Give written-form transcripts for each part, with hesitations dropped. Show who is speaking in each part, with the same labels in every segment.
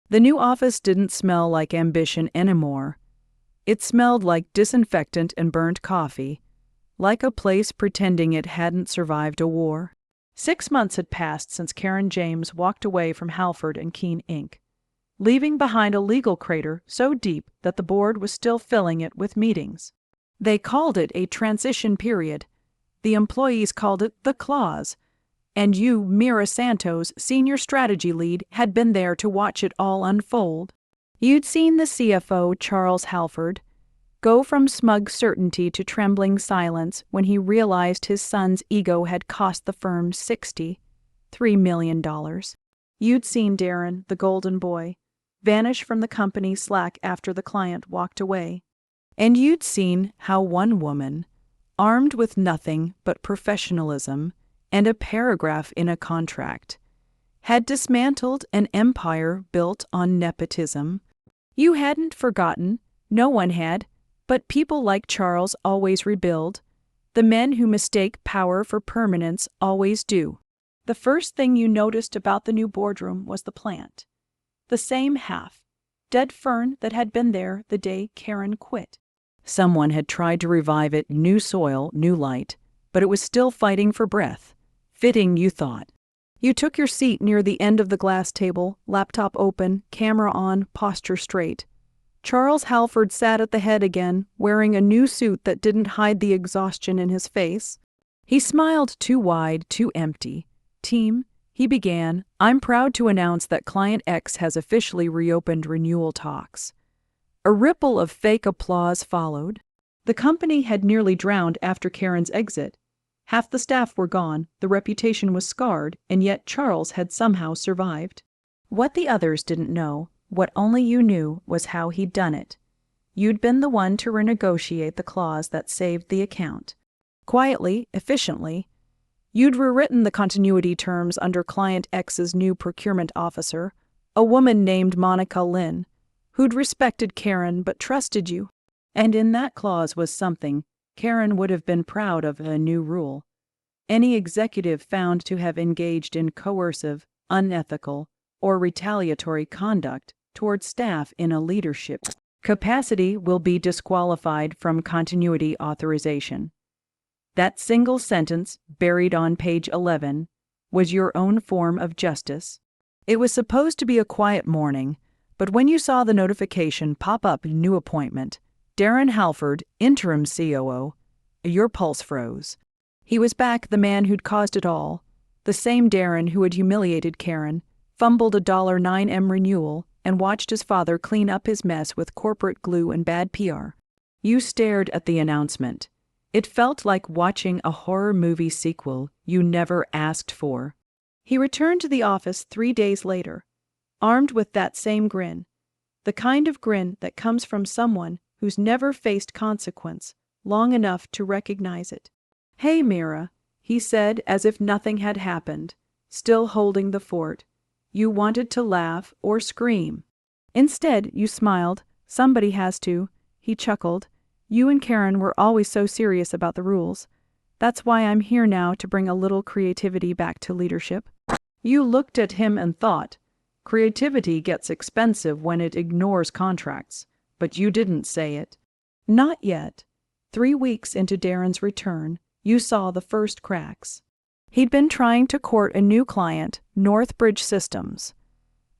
Speaker 1: The new office didn't smell like ambition anymore. It smelled like disinfectant and burnt coffee, like a place pretending it hadn't survived a war. 6 months had passed since Karen James walked away from Halford and Keene Inc., leaving behind a legal crater so deep that the board was still filling it with meetings. They called it a transition period. The employees called it the clause. And you, Mira Santos, senior strategy lead, had been there to watch it all unfold. You'd seen the CFO, Charles Halford, go from smug certainty to trembling silence when he realized his son's ego had cost the firm $63 million. You'd seen Darren, the golden boy, vanish from the company Slack after the client walked away. And you'd seen how one woman, armed with nothing but professionalism and a paragraph in a contract, had dismantled an empire built on nepotism. You hadn't forgotten, no one had, but people like Charles always rebuild. The men who mistake power for permanence always do. The first thing you noticed about the new boardroom was the plant. The same half-dead fern that had been there the day Karen quit. Someone had tried to revive it, new soil, new light, but it was still fighting for breath. Fitting, you thought. You took your seat near the end of the glass table, laptop open, camera on, posture straight. Charles Halford sat at the head again, wearing a new suit that didn't hide the exhaustion in his face. He smiled too wide, too empty. Team, he began, I'm proud to announce that Client X has officially reopened renewal talks. A ripple of fake applause followed. The company had nearly drowned after Karen's exit. Half the staff were gone, the reputation was scarred, and yet Charles had somehow survived. What the others didn't know, what only you knew, was how he'd done it. You'd been the one to renegotiate the clause that saved the account. Quietly, efficiently, you'd rewritten the continuity terms under Client X's new procurement officer, a woman named Monica Lynn, who'd respected Karen but trusted you. And in that clause was something Karen would have been proud of, a new rule. Any executive found to have engaged in coercive, unethical, or retaliatory conduct toward staff in a leadership capacity will be disqualified from continuity authorization. That single sentence, buried on page 11, was your own form of justice. It was supposed to be a quiet morning, but when you saw the notification pop up, new appointment, Darren Halford, interim COO, your pulse froze. He was back, the man who'd caused it all, the same Darren who had humiliated Karen, fumbled a $9M renewal, and watched his father clean up his mess with corporate glue and bad PR. You stared at the announcement. It felt like watching a horror movie sequel you never asked for. He returned to the office 3 days later, armed with that same grin, the kind of grin that comes from someone who's never faced consequence long enough to recognize it. Hey, Mira, he said as if nothing had happened, still holding the fort. You wanted to laugh or scream. Instead, you smiled. Somebody has to. He chuckled. You and Karen were always so serious about the rules. That's why I'm here now, to bring a little creativity back to leadership. You looked at him and thought, creativity gets expensive when it ignores contracts. But you didn't say it. Not yet. 3 weeks into Darren's return, you saw the first cracks. He'd been trying to court a new client, Northbridge Systems,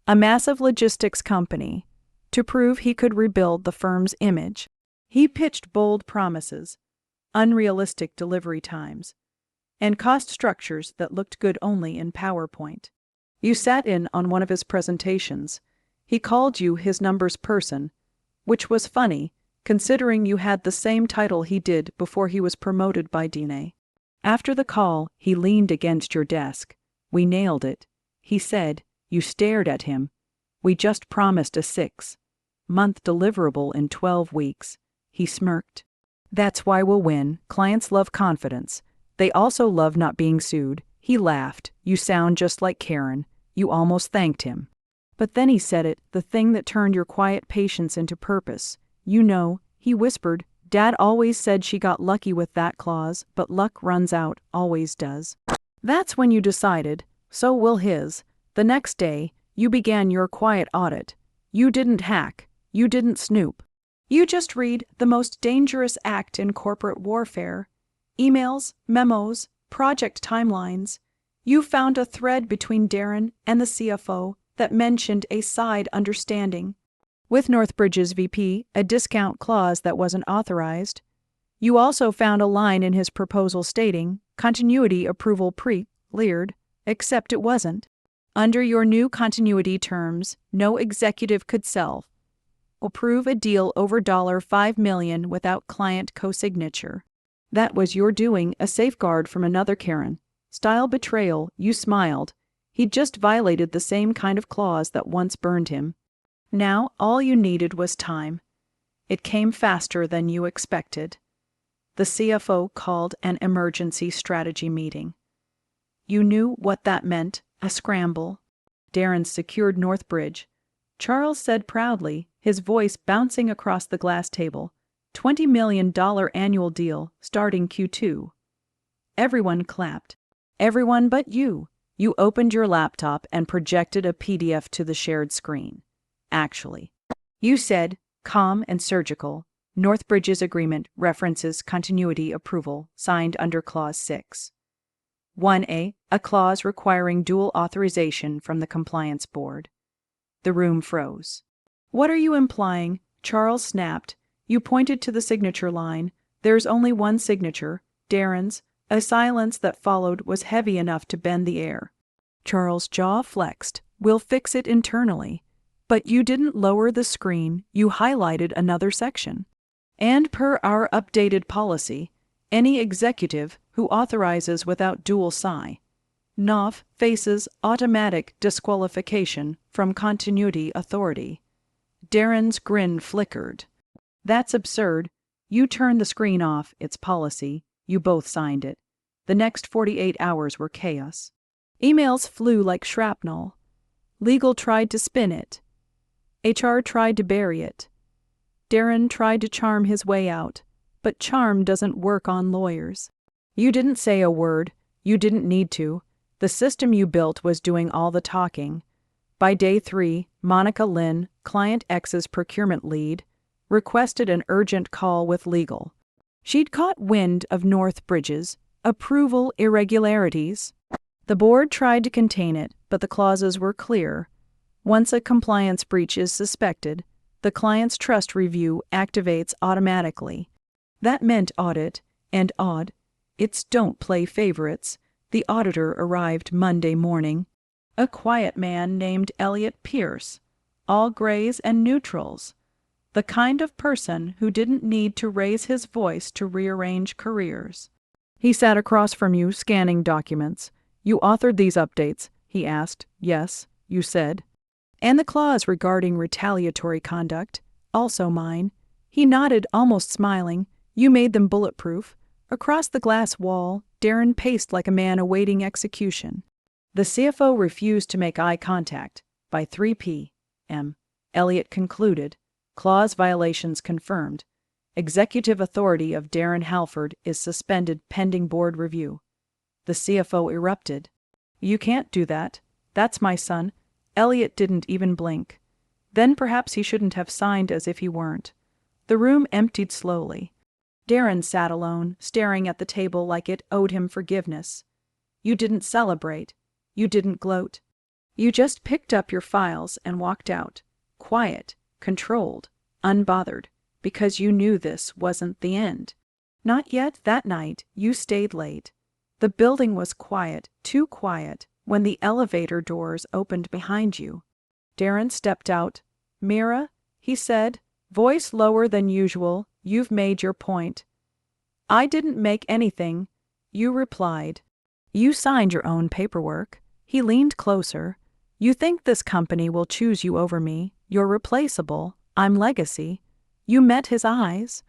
Speaker 1: a massive logistics company, to prove he could rebuild the firm's image. He pitched bold promises, unrealistic delivery times, and cost structures that looked good only in PowerPoint. You sat in on one of his presentations. He called you his numbers person, which was funny, considering you had the same title he did before he was promoted by Dine. After the call, he leaned against your desk. We nailed it, he said. You stared at him. We just promised a 6-month deliverable in 12 weeks. He smirked. That's why we'll win. Clients love confidence. They also love not being sued. He laughed. You sound just like Karen. You almost thanked him. But then he said it, the thing that turned your quiet patience into purpose. You know, he whispered, Dad always said she got lucky with that clause, but luck runs out, always does. That's when you decided, so will his. The next day, You began your quiet audit. You didn't hack. You didn't snoop. You just read the most dangerous act in corporate warfare. Emails, memos, project timelines. You found a thread between Darren and the CFO that mentioned a side understanding with Northbridge's VP, a discount clause that wasn't authorized. You also found a line in his proposal stating, continuity approval pre-cleared, except it wasn't. Under your new continuity terms, no executive could sell, approve a deal over $5 million without client co-signature. That was your doing, a safeguard from another Karen. Style betrayal, you smiled. He'd just violated the same kind of clause that once burned him. Now all you needed was time. It came faster than you expected. The CFO called an emergency strategy meeting. You knew what that meant, a scramble. Darren secured Northbridge. Charles said proudly, his voice bouncing across the glass table, $20 million annual deal starting Q2. Everyone clapped. Everyone but you. You opened your laptop and projected a PDF to the shared screen. Actually, you said, calm and surgical, Northbridge's agreement references continuity approval signed under Clause 6. 1A, a clause requiring dual authorization from the Compliance Board. The room froze. What are you implying? Charles snapped. You pointed to the signature line. There's only one signature, Darren's. A silence that followed was heavy enough to bend the air. Charles' jaw flexed. We'll fix it internally. But you didn't lower the screen, you highlighted another section. And per our updated policy, any executive who authorizes without dual sign-off faces automatic disqualification from continuity authority. Darren's grin flickered. That's absurd. You turned the screen off, it's policy. You both signed it. The next 48 hours were chaos. Emails flew like shrapnel. Legal tried to spin it. HR tried to bury it. Darren tried to charm his way out, but charm doesn't work on lawyers. You didn't say a word. You didn't need to. The system you built was doing all the talking. By day 3, Monica Lynn, Client X's procurement lead, requested an urgent call with legal. She'd caught wind of Northbridge's approval irregularities. The board tried to contain it, but the clauses were clear. Once a compliance breach is suspected, the client's trust review activates automatically. That meant audit, and it's don't play favorites. The auditor arrived Monday morning. A quiet man named Elliot Pierce, all grays and neutrals. The kind of person who didn't need to raise his voice to rearrange careers. He sat across from you, scanning documents. You authored these updates, he asked. Yes, you said. And the clause regarding retaliatory conduct, also mine. He nodded, almost smiling. You made them bulletproof. Across the glass wall, Darren paced like a man awaiting execution. The CFO refused to make eye contact. By 3 p.m., Elliot concluded. Clause violations confirmed. Executive authority of Darren Halford is suspended pending board review. The CFO erupted. You can't do that. That's my son. Elliot didn't even blink. Then perhaps he shouldn't have signed as if he weren't. The room emptied slowly. Darren sat alone, staring at the table like it owed him forgiveness. You didn't celebrate. You didn't gloat. You just picked up your files and walked out. Quiet, controlled, unbothered, because you knew this wasn't the end. Not yet. That night, you stayed late. The building was quiet, too quiet, when the elevator doors opened behind you. Darren stepped out. Mira, he said, voice lower than usual, you've made your point. I didn't make anything, you replied. You signed your own paperwork. He leaned closer. You think this company will choose you over me. You're replaceable. I'm legacy. You met his eyes.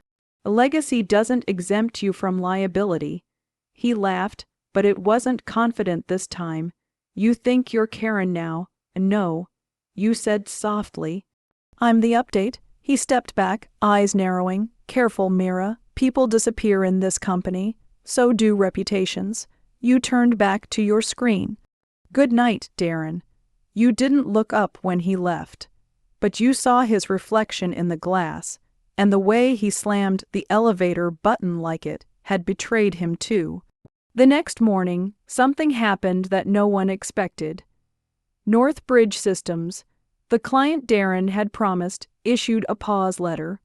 Speaker 1: A legacy doesn't exempt you from liability. He laughed, but it wasn't confident this time. You think you're Karen now. No, you said softly. I'm the update. He stepped back, eyes narrowing. Careful, Mira. People disappear in this company. So do reputations. You turned back to your screen. Good night, Darren. You didn't look up when he left, but you saw his reflection in the glass, and the way he slammed the elevator button like it had betrayed him too. The next morning, something happened that no one expected. North Bridge Systems, the client Darren had promised, issued a pause letter.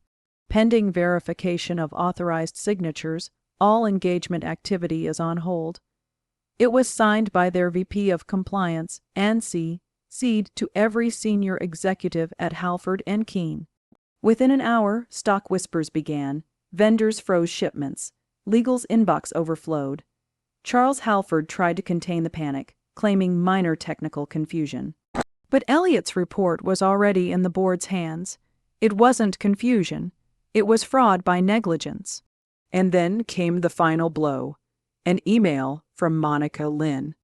Speaker 1: Pending verification of authorized signatures, all engagement activity is on hold. It was signed by their VP of Compliance and CC'd to every senior executive at Halford and Keene. Within an hour, stock whispers began. Vendors froze shipments. Legal's inbox overflowed. Charles Halford tried to contain the panic, claiming minor technical confusion. But Elliott's report was already in the board's hands. It wasn't confusion. It was fraud by negligence. And then came the final blow. An email from Monica Lynn.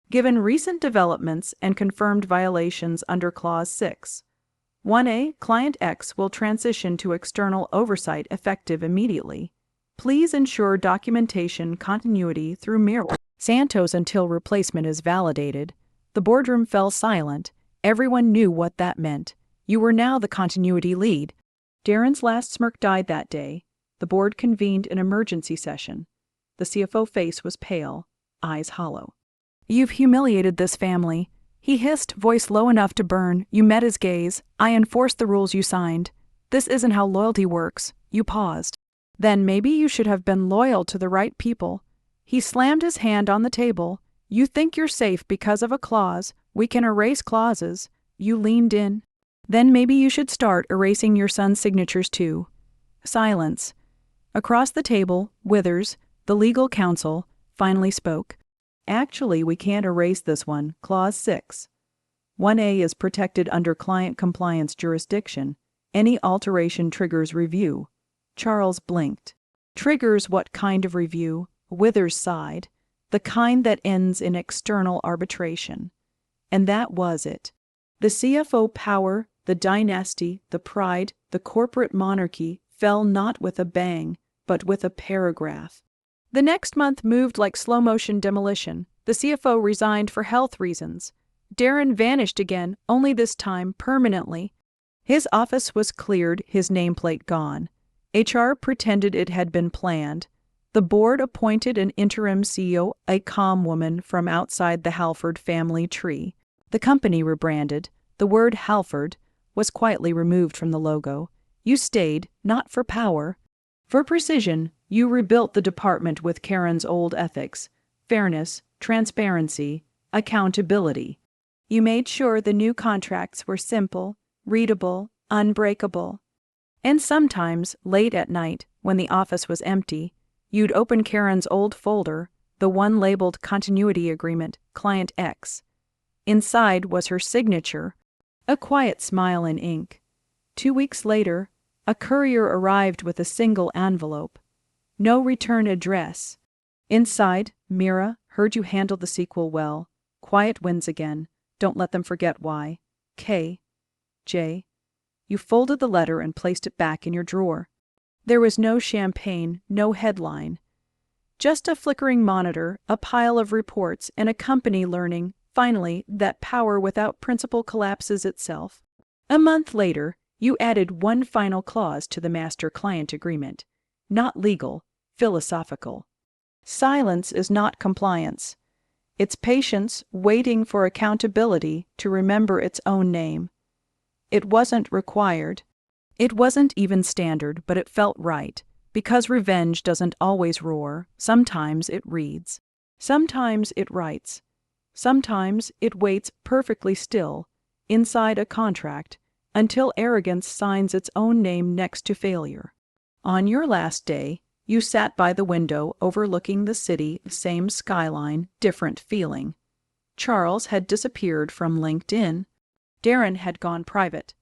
Speaker 1: Given recent developments and confirmed violations under Clause 6, 1A, Client X will transition to external oversight effective immediately. Please ensure documentation continuity through Mira Santos until replacement is validated. The boardroom fell silent. Everyone knew what that meant. You were now the continuity lead. Darren's last smirk died that day. The board convened an emergency session. The CFO face was pale, eyes hollow. You've humiliated this family. He hissed, voice low enough to burn. You met his gaze. I enforced the rules you signed. This isn't how loyalty works. You paused. Then maybe you should have been loyal to the right people. He slammed his hand on the table. You think you're safe because of a clause. We can erase clauses. You leaned in. Then maybe you should start erasing your son's signatures too. Silence. Across the table, Withers, the legal counsel, finally spoke. Actually, we can't erase this one. Clause 6. 1A is protected under client compliance jurisdiction. Any alteration triggers review. Charles blinked. Triggers what kind of review? Withers sighed. The kind that ends in external arbitration. And that was it. The CFO power, the dynasty, the pride, the corporate monarchy fell not with a bang, but with a paragraph. The next month moved like slow-motion demolition. The CFO resigned for health reasons. Darren vanished again, only this time permanently. His office was cleared, his nameplate gone. HR pretended it had been planned. The board appointed an interim CEO, a calm woman from outside the Halford family tree. The company rebranded. The word Halford was quietly removed from the logo. You stayed, not for power. For precision, you rebuilt the department with Karen's old ethics: fairness, transparency, accountability. You made sure the new contracts were simple, readable, unbreakable. And sometimes, late at night, when the office was empty, you'd open Karen's old folder, the one labeled Continuity Agreement, Client X. Inside was her signature, a quiet smile in ink. 2 weeks later, a courier arrived with a single envelope. No return address. Inside, Mira, heard you handled the sequel well. Quiet wins again. Don't let them forget why. K. J. You folded the letter and placed it back in your drawer. There was no champagne, no headline. Just a flickering monitor, a pile of reports, and a company learning, finally, that power without principle collapses itself. A month later, you added one final clause to the master-client agreement. Not legal, philosophical. Silence is not compliance. It's patience waiting for accountability to remember its own name. It wasn't required. It wasn't even standard, but it felt right, because revenge doesn't always roar. Sometimes it reads. Sometimes it writes. Sometimes it waits perfectly still, inside a contract, until arrogance signs its own name next to failure. On your last day, you sat by the window overlooking the city, same skyline, different feeling. Charles had disappeared from LinkedIn. Darren had gone private.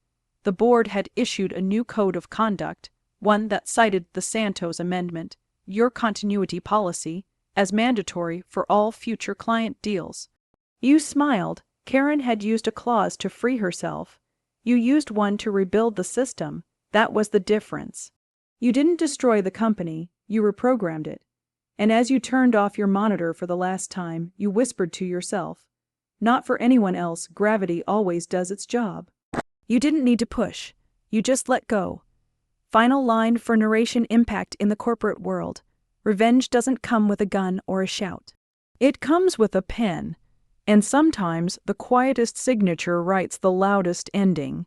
Speaker 1: The board had issued a new code of conduct, one that cited the Santos Amendment, your continuity policy, as mandatory for all future client deals. You smiled. Karen had used a clause to free herself. You used one to rebuild the system. That was the difference. You didn't destroy the company, you reprogrammed it. And as you turned off your monitor for the last time, you whispered to yourself, Not for anyone else, gravity always does its job. You didn't need to push. You just let go. Final line for narration impact in the corporate world. Revenge doesn't come with a gun or a shout. It comes with a pen, and sometimes the quietest signature writes the loudest ending.